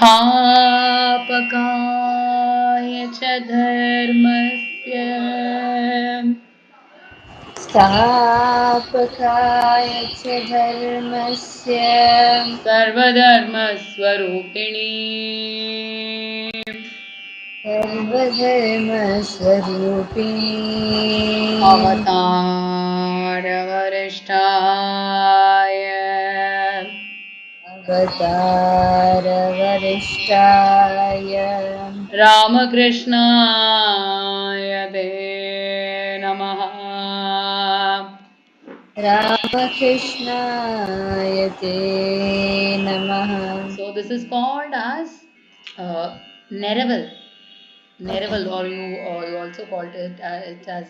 स्थापकाय च धर्मस्य स्थापकाय च धर्मस्य सर्वधर्मस्वरूपिणी सर्वधर्मस्वरूपिणी अवतारवरिष्ठाय अवतारवरिष्ठाय रामकृष्णाय ते नमः. रामकृष्णाय ते नमः. So this is called as Neraval. Okay. Neraval, or you also called it as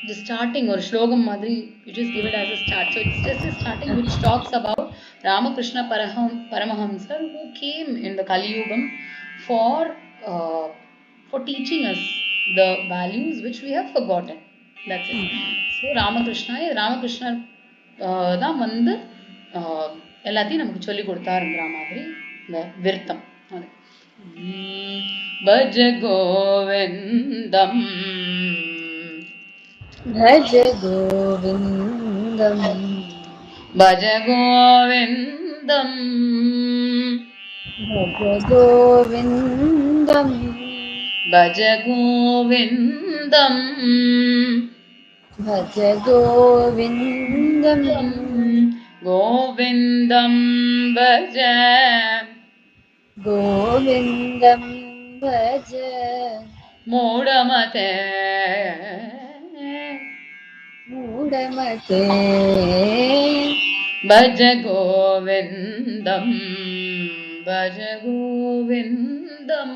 the starting or shlogam madri. You just give it as a start. So it's just a starting which talks about Ramakrishna Paramahamsa, who came in the Kali Yugam for teaching us the values which we have forgotten. That's it. So Ramakrishna தான் வந்து எல்லாத்தையும் நமக்கு சொல்லி கொடுத்தாருங்கிற மாதிரி இந்த விருத்தம் அது. भज गोविन्दम् भज गोविन्दम् भज गोविन्दम् भज गोविन्दम् भज गोविन्दम् भज गोविन्दम् गोविन्दं भज गोविन्दं भज मूढमते मूढमते भज गोविन्दं भज गोविन्दम्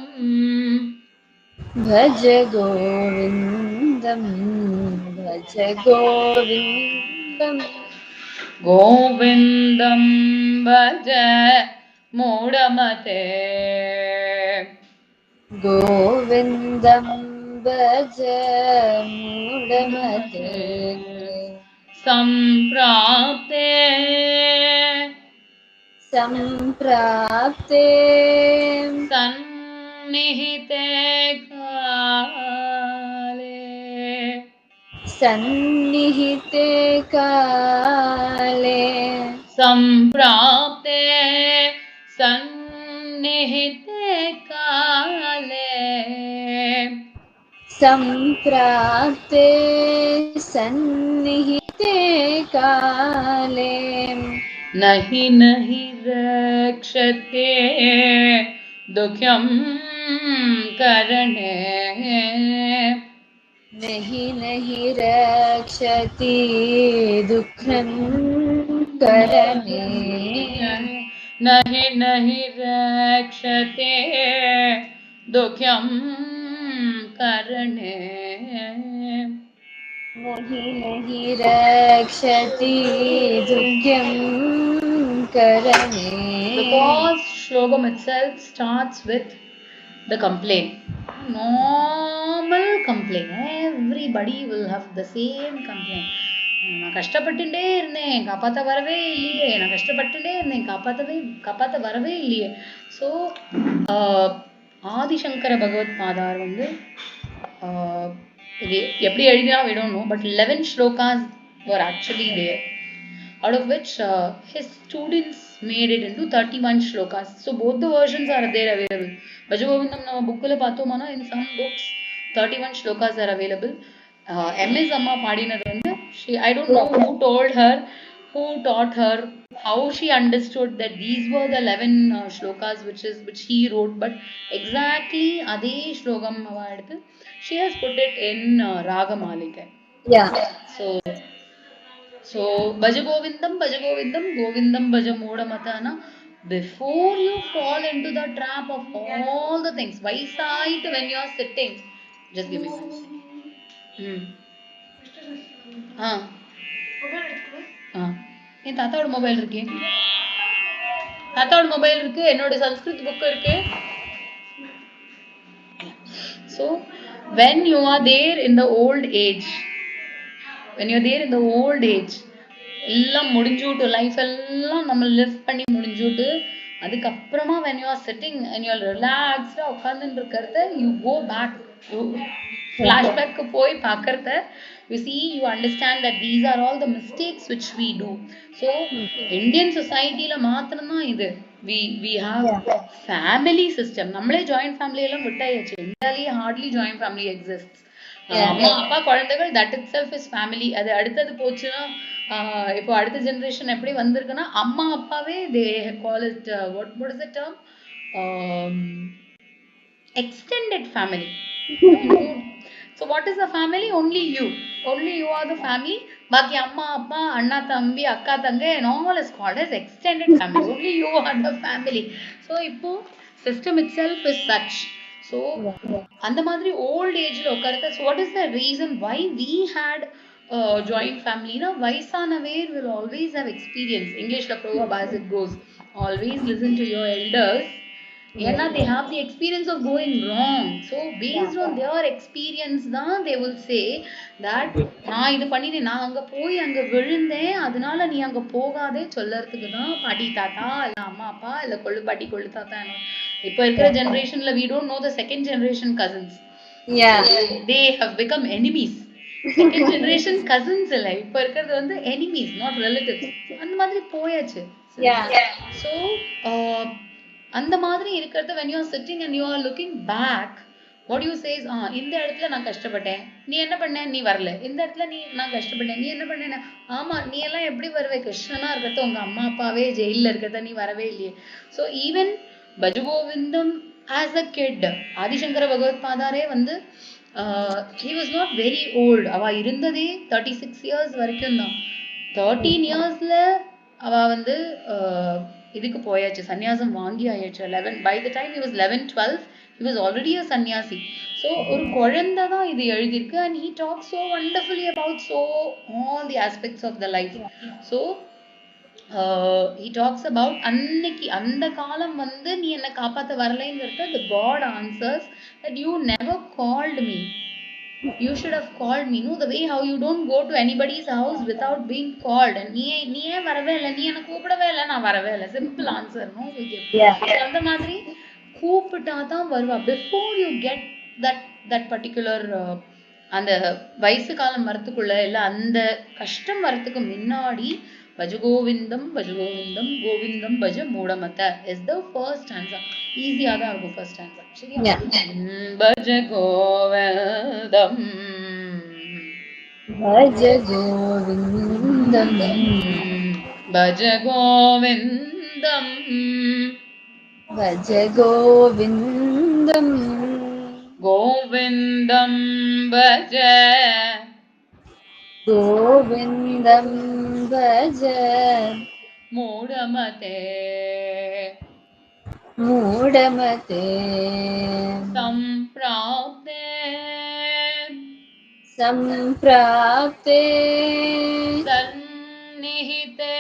भज गोविन्दं भज गोविन्दम् गोविन्दं भज मूढमते गोविन्दं भज मूढमते सम्प्राप्ते सम्प्राप्ते सन्निहिते काले सन्निहिते काले सम्प्राप्ते सन्निहिते काले सम्प्राप्ते सन्निहिते काले नहि नहि रक्षते दुःखं करणे नहि नहि रक्षति दुःखं करणे नहि नहि रक्षते दुःखं करणे नहि नहि रक्षति दुःखं करणे. The first shlogam itself starts with the complaint. Normal complaint. Everybody will have the same complaint. நான் கஷ்டப்பட்டுட்டே இருந்தேன் காப்பாற்ற வரவே இல்லையே, நான் கஷ்டப்பட்டுட்டே இருந்தேன் காப்பாற்ற வரவே இல்லையே. ஸோ ஆதிசங்கர பகவத் பாதார் வந்து இது எப்படி எழுதினா we don't know, but 11 shlokas were actually there, out of which his students made it into 31 shlokas. So both the versions are there available. Bhajagovindam nama book la pathomana, in some books 31 shlokas are available. MS Amma paadinadu vandu, I don't know who told her, who taught her, how she understood that these were the 11 shlokas which he wrote, but exactly adhe shlogam ava eduthu she has put it in Raga Malika. Yeah. So Bhaja Govindam, Govindam Bhaja Modamatana. Before you fall into the trap of all the things, why sight when you are sitting? Just give me one second. என் தாத்தாவோட mobile இருக்கு, தாத்தாவோட mobile இருக்கு, என்னோட Sanskrit book இருக்கு. So when you are there in the old age, எல்லாம் முடிஞ்சுட்டு, life எல்லாம் நம்ம லிவ் பண்ணி முடிஞ்சுட்டு அதுக்கப்புறமா when you are sitting and you are relaxed உட்கார்ந்துட்டு இருக்கிறத you go back flashback போய் பார்க்கறத you see, you understand that these are all the mistakes which we do. So Indian society la மாத்திரம்தான் இது we have family system. நம்மளே joint family எல்லாம் விட்டாயாச்சு. இந்தியாலயே hardly joint family exists. அம்மா அப்பா குழந்தைகள் that itself is family. அது அடுத்தது போச்சுன்னா இப்போ அடுத்த ஜெனரேஷன் எப்படி வந்திருக்குன்னா அம்மா அப்பாவே they call it what is the term, extended family. So what is the family? Only you are the family. Baki amma appa anna thambi akka thangai and all is called as extended family. Only you are the family. So ipo system itself is such. So அந்த மாதிரி old age la உட்கார்ந்து, so what is the reason why we had joint family? Na vaisanavir will always have experience. English la proverb as it goes, always listen to your elders. ஏன்னா they have the experience of going wrong. So based on their experience தான் they will say that நான் இது பண்ணினேன், நான் அங்க போய் அங்க விழுந்தேன், அதனால நீ அங்க போகாதே சொல்லறதுக்கு தான் பாட்டி தாத்தா இல்ல அம்மா அப்பா இல்ல கொள்ளு பாட்டி கொள்ளு தாத்தா. இப்ப இருக்கிற ஜெனரேஷன்ல we don't know the second generation cousins. They have become enemies. Second generation cousins இல்ல, இப்ப இருக்கிறது வந்து enemies, not relatives. அந்த மாதிரி போயாச்சு. So அந்த மாதிரி இருக்கிறது when you are sitting and you are looking back, what you say is இந்த இடத்துல நான் கஷ்டப்பட்டேன், நீ என்ன பண்ண, நீ வரல. இந்த இடத்துல நான் கஷ்டப்பட்டேன், நீ என்ன பண்ண, ஆமா நீ எல்லாம் எப்படி வருவே, கிருஷ்ணனா இருக்கிறது உங்க அம்மா அப்பாவே ஜெயில இருக்கிறத நீ வரவே இல்லையே. So even Bhaja Govindam as a kid, Adi Shankara பகவத் பாதாரே வந்து he was not very old. அவ இருந்ததே 36 years வரைக்கும் தான். 13 yearsல அவ வந்து இதுக்கு போயாச்சு, சன்னியாசம் வாங்கி ஆயாச்சு. 11 by the time he was 11-12 he was already a sannyasi. So ஒரு குழந்தை தான் இது எழுதியிருக்கு. And he talks so wonderfully about so all the aspects of the life. So he talks about அன்னைக்கு அந்த காலம் வந்து நீ என்ன காப்பாத்த வரலைங்கிறத the God answers that you never called me. You should have called me. No, the way how you don't go to anybody's house without being called. And நீ வரவே இல்லை, நீ என்ன கூப்பிடவே இல்லை, நான் வரவே இல்லை. Simple answer, no? அந்த மாதிரி கூப்பிட்டாதான் வருவா. Before you get that particular அந்த வயசு காலம் வரத்துக்குள்ள இல்ல அந்த கஷ்டம் வரத்துக்கு முன்னாடி பஜகோவிந்தம் பஜகோவிந்தம் கோவிந்தம் பஜ மூடமத இஸ் த ஃபர்ஸ்ட் ஆன்சர். ஈஸியா தான் இருக்கும் ஃபர்ஸ்ட் ஆன்சர். சரியா? பஜகோவிந்தம் பஜகோவிந்தம் பஜகோவிந்தம் பஜகோவிந்தம் கோவிந்தம் பஜ கோவிந்தம் பஜ மூடமதே மூடமதே சம்பிராப்தே சம்பிராப்தே சந்நிஹிதே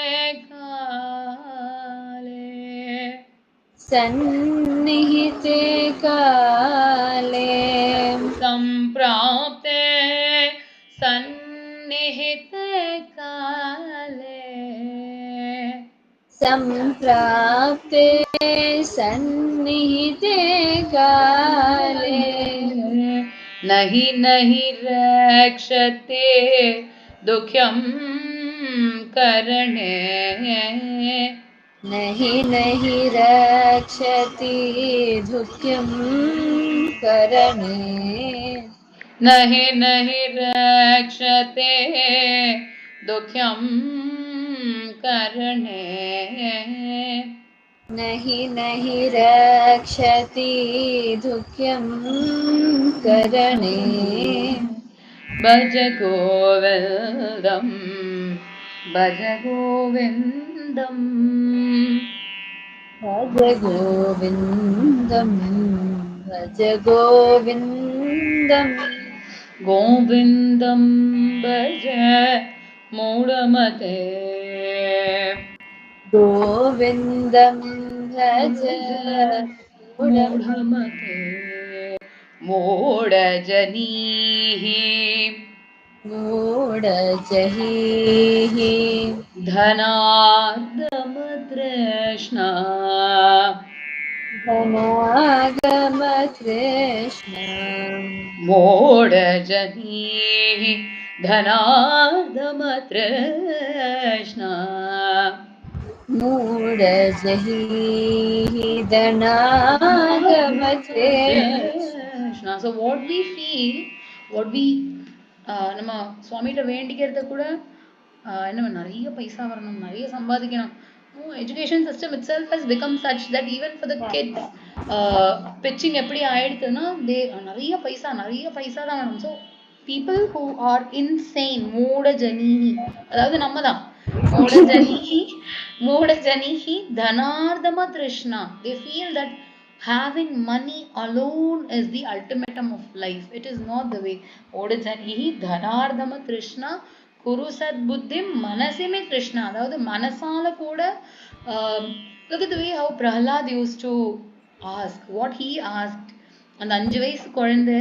காலே सन्निहिते काले सम्प्राप्ते सन्निहिते काले सम्प्राप्ते सन्निहिते काले नहि नहि रक्षते दुःखं करणे नहि नहि रक्षति दुःखं करणे नहि नहि रक्षते दुःखं करणे नहि नहि रक्षति दुःखं करणे भज गोविन्दं भज गोविन्दं भज गोविन्दं भज गोविन्दं गोविन्दं भज मूढमते गोविन्दं भज मूढमते मूढजनीः मूढजहीः धनार्दमतृष्णा धनागम Krishna मोडजनीः धनार्दमतृष्णा मूढजहि धनागम Krishna Krishna. So what we feel, what we நம்ம சுவாமிகிட்ட வேண்டிக்கிறத கூட என்ன நிறைய பைசா வரணும், நிறைய சம்பாதிக்கணும். Education system it self has become such that even for the kids pitching எப்படி ஆயிடுதுன்னா தே நிறைய பைசா தான் வேணும். So people who are insane மூட ஜனீஹி, அதாவது நம்ம தான் மூட ஜனீஹி மூட ஜனீஹி தனார்தம திருஷ்ணா. They feel that having money alone is the ultimatum of life. It is not the way. மூட ஜனீஹி தனார்தம திருஷ்ணா குரு சத் புத்திம் மனசிமே கிருஷ்ணா. அதாவது மனசால கூட look at the way how Prahlad used to ask what he asked. அந்த 5 வயசு குழந்தை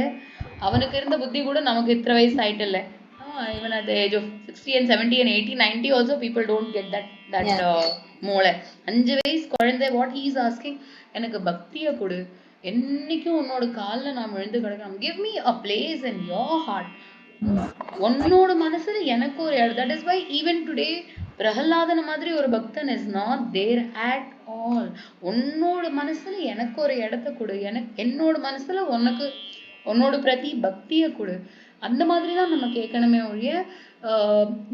அவனுக்கு இருந்த புத்தி கூட நமக்கு இத்தனை வயசு ஆயிட்டு இல்லை. Even at the age of 60 and 70 and 80 90 also people don't get that மூளை. 5 வயசு குழந்தை what he is asking, எனக்கு பக்தியை கொடு, என்னைக்கும் உன்னோட காலில் நான் விழுந்து கிடக்கணும், give me a place in your heart. உன்னோட மனசுல எனக்கு ஒரு இடம். That is why even today பிரகலாதன மாதிரி ஒரு பக்தன் is not there at all. உன்னோட மனசுல எனக்கு ஒரு இடத்த கொடு, என்னோட மனசுல உனக்கு உன்னோட பிரதி பக்தியை கொடு. அந்த மாதிரி தான் நம்ம கேட்கணுமே ஒழிய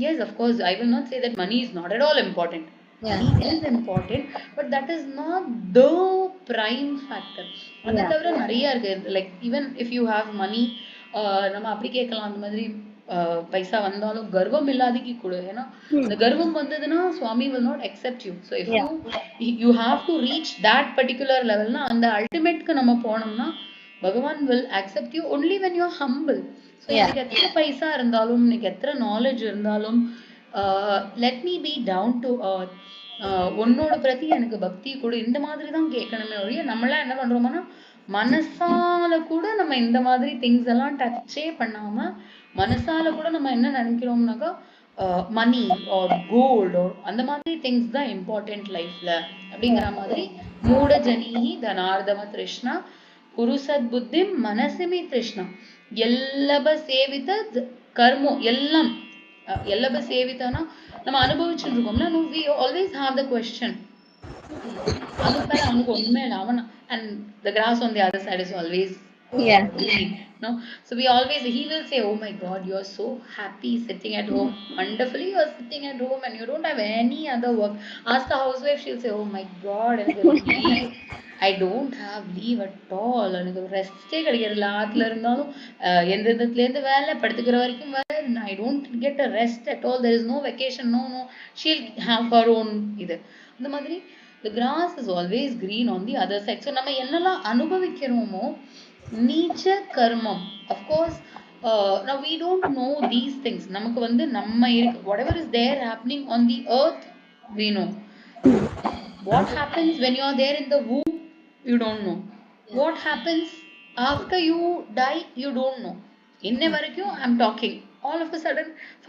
yes of course I will not say that money is not at all important. Money is important, but that is not the prime factor. அதை தவிர நிறைய இருக்கு. Like even if you have money, நம்ம அப்படி கேட்கலாம். அந்த மாதிரி பைசா வந்தாலும் கர்வம் இல்லாதக்கு கொடு. ஏன்னா இந்த கர்வம் வந்ததுன்னா சுவாமி will not accept you. So if you have to reach that particular level னா அந்த அல்டிமேட்க்கு நம்ம போனோம்னா பகவான் will accept you only when you are humble. So எனக்கு எத்தனை பைசா இருந்தாலும், எனக்கு எத்தனை நாலேஜ் இருந்தாலும், let me be down to earth, உன்னோட பிரதி எனக்கு பக்தி கொடு, இந்த மாதிரி தான் கேட்கணுமே ஒழிய நம்மளாம் என்ன பண்றோம்னா மனசால கூட நம்ம இந்த மாதிரி திங்ஸ் எல்லாம் டச்சே பண்ணாம மனசால கூட நம்ம என்ன நினைக்கிறோம்னாக்கா மணி ஆர் கோல்ட் ஆர் அந்த மாதிரி திங்ஸ் தான் இம்பார்ட்டன்ட் லைஃப்ல அப்படிங்கிற மாதிரி. மூட ஜனீஹி தனார்தம திருஷ்ணா குரு சத் புத்தி மனசிமே திருஷ்ணா எல்லப சேவித கர்மம் எல்லாம் எல்லப சேவிதானா நம்ம அனுபவிச்சுட்டு இருக்கோம்ல. we always have the question, அதுக்கு மேல அவனுக்கு ஒண்ணுமே இல்லை, அவன் and the grass on the other side is always green, no? So we always, he will say, oh my god, you are so happy sitting at home, wonderfully you are sitting at home and you don't have any other work. Ask the housewife, she'll say, oh my god, I don't have leave at all, எனக்கு ரெஸ்டே கிடைக்கிறதில்ல, ஆத்துல இருந்தாலும் எந்த இடத்துல இருந்து வேலை படுத்துக்கிற வரைக்கும் வேலை, I don't get a rest at all, there is no vacation, no, she'll have her own இது. அந்த மாதிரி the grass is always green on the other side. So நம்ம என்னெல்லாம் அனுபவிக்கிறோமோ நீச்ச கர்மம், of course now we don't know these things. நமக்கு வந்து நம்ம whatever is there happening on the earth we know. What happens when you are there in the womb you don't know. What happens after you die you don't know. இன்ன வரைக்கும் I'm talking, all of a sudden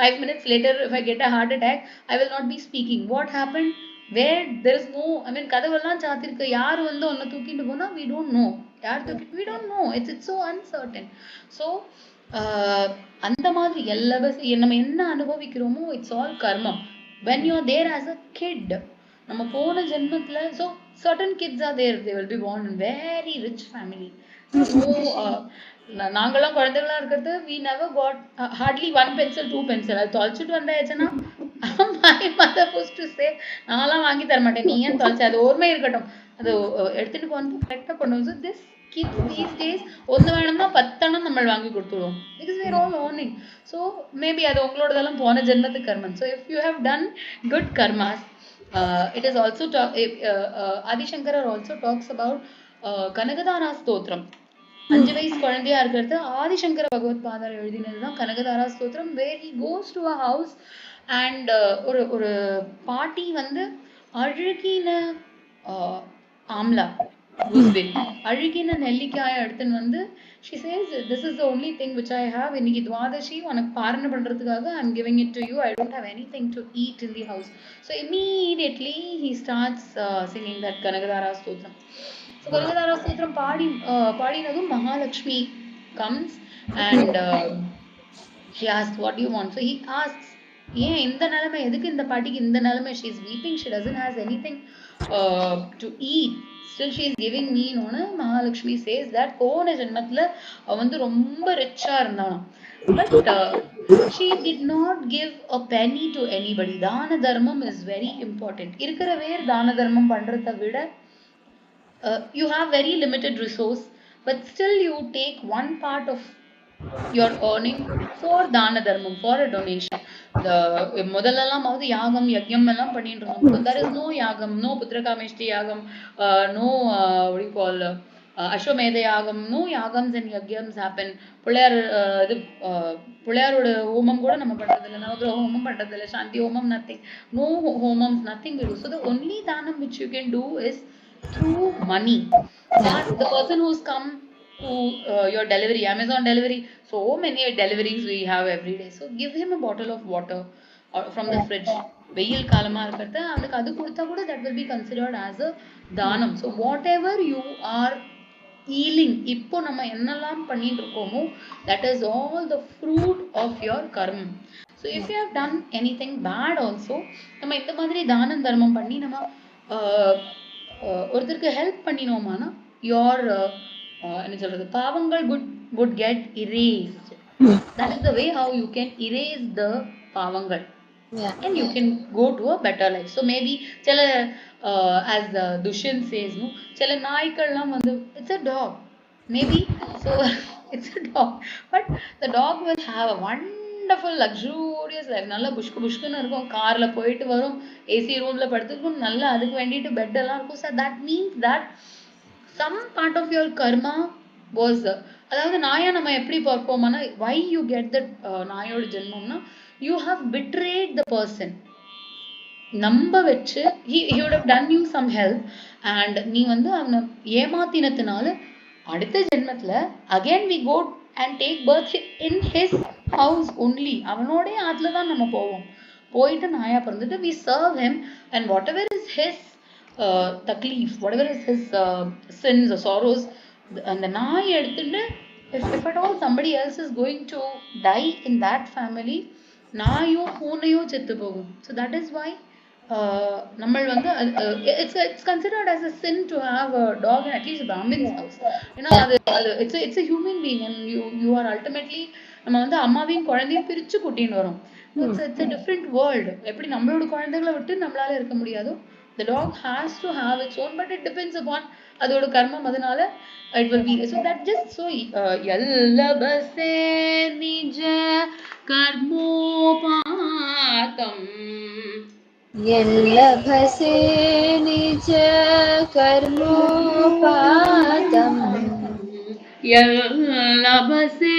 5 minutes later if I get a heart attack I will not be speaking. What happened where there is no, I mean கதவெல்லாம் சாத்திருக்கு, யார் வந்து உன்னை தூக்கிட்டு போனா we don't know, யார் தூக்கிட்டு we don't know, it's so uncertain. So அந்த மாதிரி நம்ம என்ன அனுபவிக்கிறோமோ it's all karma. When you are there as a kid, நம்ம போன ஜென்மத்துல, so certain kids are there, they will be born in very rich family. நாங்கெல்லாம் குழந்தைகளா இருக்கிறது we never got hardly 1 pencil 2 pencil. அது தொலைச்சிட்டு வந்தாச்சுன்னா my mother used to say, நான்லாம் வாங்கி தர மாட்டேன், நீ ஏன் தொலைச்ச, அது ஓர்மை இருக்கட்டும், அது எடுத்துட்டு வந்து கரெக்டா கொண்டு வந்து. this kids these days ஒண்ணு வேணும்னா 10 நம்ம வாங்கி கொடுத்துருவோம் because we are all owning. So maybe அது உங்களோடதெல்லாம் போன ஜென்மத்து கர்மம். So if you have done good karmas, it is also Adi Shankara also talks about Kanakadhara Stotram. 5 வயசு குழந்தையா இருக்கிறது ஆதிசங்கர பகவத் பாதர் எழுதினதுதான் கனகதாரா ஸ்தோத்திரம். where he goes to a house and ஒரு பாட்டி வந்து அழுகின ஆம்லா gooseberry. அழுகின நெல்லிக்காயை எடுத்துன்னு வந்து she says, this is the only thing which I have. இன்னைக்கு துவாதசி உனக்கு பாரணை பண்றதுக்காக I'm giving it to you. I don't have anything to eat in the house. So immediately he starts singing that Kanagadhara Stotram. So Kanagadhara Stotram பாடினதும் Mahalakshmi comes and she asks, what do you want? So he asks, ஏன் இந்த நிலைமை, எதுக்கு இந்த பாட்டிக்கு இந்த நிலைமை? She is weeping, she doesn't has anything to eat. Still she is giving me. Mahalakshmi says that போன ஜென்மத்துல அவ வந்து ரொம்ப ரிச்சா இருந்தாளாம். But she did not give a penny to anybody. தான தர்மம் is very important. இருக்கிற வேர் தான தர்மம் பண்றதை விட you have very limited resource, but still you take one part of your earning for dana dharmam, for a donation. The முதல்லலாமாவது யாகம் யஜ்ஞம் எல்லாம் பண்ணிட்டு இருந்தோம். There is no yagam, no putrakameshti yagam, no what do you call ashwamedha yagam, no yagams and yajnams happen. Pillaiyar இது புள்ளையாரோட ஹோமம் கூட நம்ம பண்றதில்லை, நவகிரக ஹோமம் பண்றதில்லை, சாந்தி ஹோமம், nothing, no homams, nothing we do. So the only dhanam which you can do is through money. But the person who's come to your delivery, Amazon delivery, so many deliveries we have every day. So give him a bottle of water from the fridge. வெயில் காலமா இருக்கிறத அவனுக்கு அது கொடுத்தா கூட that will be considered as a தானம். So whatever you are healing, இப்போ நம்ம என்னெல்லாம் பண்ணிட்டு இருக்கோமோ, that is all the fruit of your karma. So if you have done anything bad also, நம்ம இந்த மாதிரி தானம் தர்மம் பண்ணி நம்ம ஒருத்தருக்கு ஹெல்ப் பண்ணினோமானா your என்ன சொல்றது, பாவங்கள் would get erased. That is the way how you can erase the பாவங்கள். And you can go to a better life. So maybe சில as Dushyant says, no, சில நாய்க்கள்லாம் வந்து it's a dog maybe, so it's a dog, but the dog will have a wonderful luxurious life. நல்லா புஷ்கு புஷ்குன்னு இருக்கும், கார்ல போயிட்டு வரும், AC ரூம்ல படுத்துக்கும், நல்லா அதுக்கு வேண்டிட்டு பெட் எல்லாம் இருக்கும். So that means that some part of your karma was அதாவது நாயா நம்ம எப்படி பார்ப்போம்னா, why you get that நாயோட ஜென்மம்னா you have betrayed the person. நம்ப வச்சு he would have done you some help and நீ வந்து அவனை ஏமாத்தினதுனால அடுத்த ஜென்மத்துல again we go and take birth in his house only. அவனோட ஆத்துல தான் நம்ம போவோம், போயிட்டு நாயா பிறந்துட்டு we serve him and whatever is his taklif, whatever is his sins or sorrows, அந்த நாய் எடுத்துட்டு if at all somebody else is going to die in that family, நாயோ பூனையோ செத்து போகும். So that is why நம்ம வந்து it's considered as a sin to have a dog in at least a Brahmin's house. You know, அது it's a human being and you are ultimately நம்ம வந்து அம்மாவையும் குழந்தையும் பிரிச்சு கூட்டின்னு வரோம். It's a different world. எப்படி நம்மளோட குழந்தைகளை விட்டு நம்மளால இருக்க முடியாதோ, the dog has to have its own, but it depends upon அதோட கர்மம், அதனால it will be so that just so yallabase nija karmopatam yallabase nija karmopatam yallabase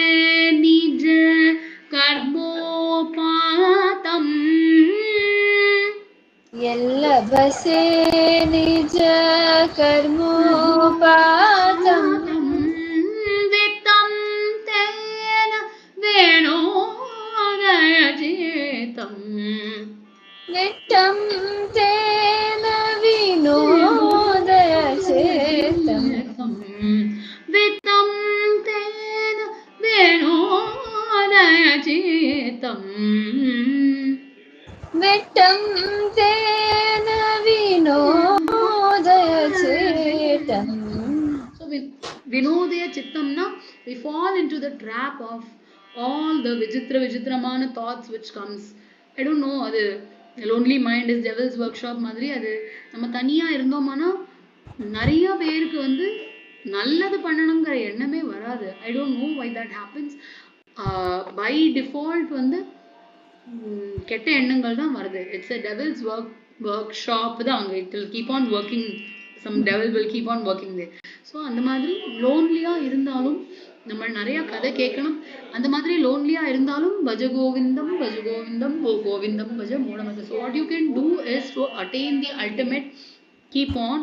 nija karmopatam yallabase nija karmopatam vitam tena venodayajetam vittam tena vinodayajetam vitam tena venodayajetam vittam tena vinodayajetam. So vinodaya chittamna, we fall into the trap of all the vijitramana thoughts which comes. I don't know, அது lonely mind is devil's workshop மாதிரி. அது நம்ம தனியா இருந்தோம்னா நிறைய பேருக்கு வந்து நல்லது பண்ணணுங்கிற எண்ணமே வராது. I don't know why that happens. By default வந்து கெட்ட எண்ணங்கள் தான் வருது. It's a devil's workshop தான் அங்க. It will keep on working, some devil will keep on working there. So அந்த மாதிரி லோன்லியா இருந்தாலும் நம்ம நிறைய கதை கேட்கணும். அந்த மாதிரி லோன்லியா இருந்தாலும் பஜ கோவிந்தம் பஜ கோவிந்தம் ஓ கோவிந்தம் பஜ மூடமத. So what you can do is to attain the ultimate, keep on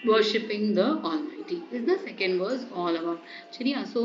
worshipping the Almighty is the second verse all about. சரியா? So